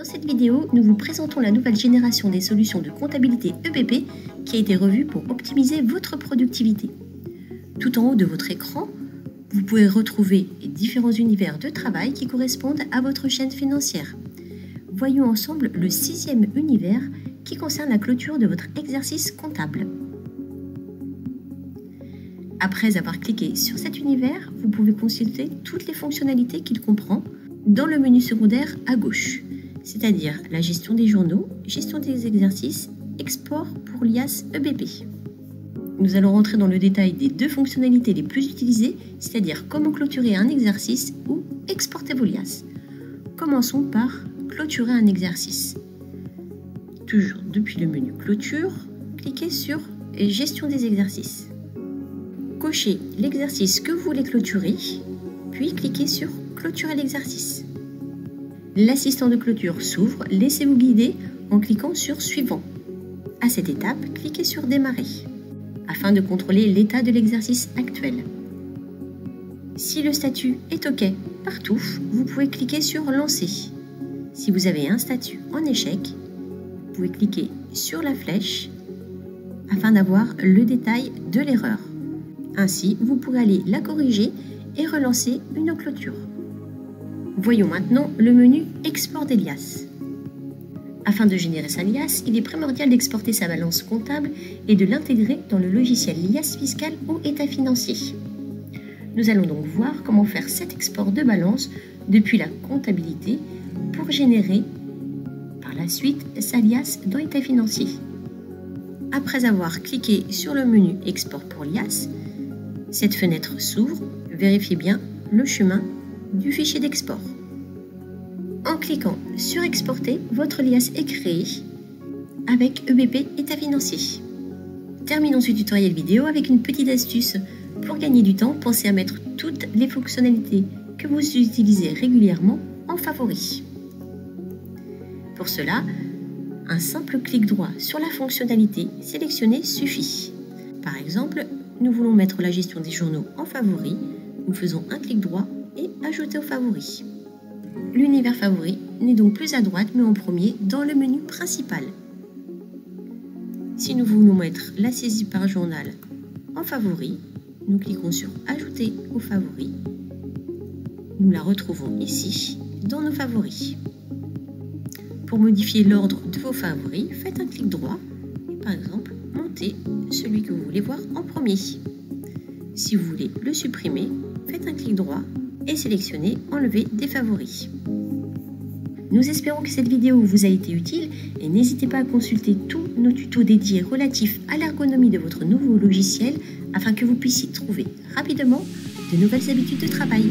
cette vidéo, nous vous présentons la nouvelle génération des solutions de comptabilité EBP qui a été revue pour optimiser votre productivité. Tout en haut de votre écran, vous pouvez retrouver les différents univers de travail qui correspondent à votre chaîne financière. Voyons ensemble le 6e univers qui concerne la clôture de votre exercice comptable. Après avoir cliqué sur cet univers, vous pouvez consulter toutes les fonctionnalités qu'il comprend dans le menu secondaire à gauche, c'est-à-dire la gestion des journaux, gestion des exercices, export pour l'IAS EBP. Nous allons rentrer dans le détail des deux fonctionnalités les plus utilisées, c'est-à-dire comment clôturer un exercice ou exporter vos liasses. Commençons par clôturer un exercice. Toujours depuis le menu clôture, cliquez sur gestion des exercices. Cochez l'exercice que vous voulez clôturer, puis cliquez sur clôturer l'exercice. L'assistant de clôture s'ouvre, laissez-vous guider en cliquant sur suivant. À cette étape, cliquez sur démarrer afin de contrôler l'état de l'exercice actuel. Si le statut est OK partout, vous pouvez cliquer sur lancer. Si vous avez un statut en échec, vous pouvez cliquer sur la flèche afin d'avoir le détail de l'erreur. Ainsi, vous pourrez aller la corriger et relancer une clôture. Voyons maintenant le menu Export des liasses. Afin de générer sa liasse, il est primordial d'exporter sa balance comptable et de l'intégrer dans le logiciel liasse fiscale ou état financier. Nous allons donc voir comment faire cet export de balance depuis la comptabilité pour générer par la suite sa liasse dans état financier. Après avoir cliqué sur le menu Export pour liasse, cette fenêtre s'ouvre. Vérifiez bien le chemin du fichier d'export. En cliquant sur Exporter, votre liasse est créée avec EBP état financier. Terminons ce tutoriel vidéo avec une petite astuce. Pour gagner du temps, pensez à mettre toutes les fonctionnalités que vous utilisez régulièrement en favoris. Pour cela, un simple clic droit sur la fonctionnalité sélectionnée suffit. Par exemple, nous voulons mettre la gestion des journaux en favoris. Nous faisons un clic droit et ajouter aux favoris. L'univers favori n'est donc plus à droite mais en premier dans le menu principal. Si nous voulons mettre la saisie par journal en favoris, nous cliquons sur ajouter aux favoris. Nous la retrouvons ici dans nos favoris. Pour modifier l'ordre de vos favoris, faites un clic droit et par exemple montez celui que vous voulez voir en premier. Si vous voulez le supprimer, faites un clic droit et sélectionnez enlever des favoris. Nous espérons que cette vidéo vous a été utile et n'hésitez pas à consulter tous nos tutos dédiés relatifs à l'ergonomie de votre nouveau logiciel afin que vous puissiez trouver rapidement de nouvelles habitudes de travail.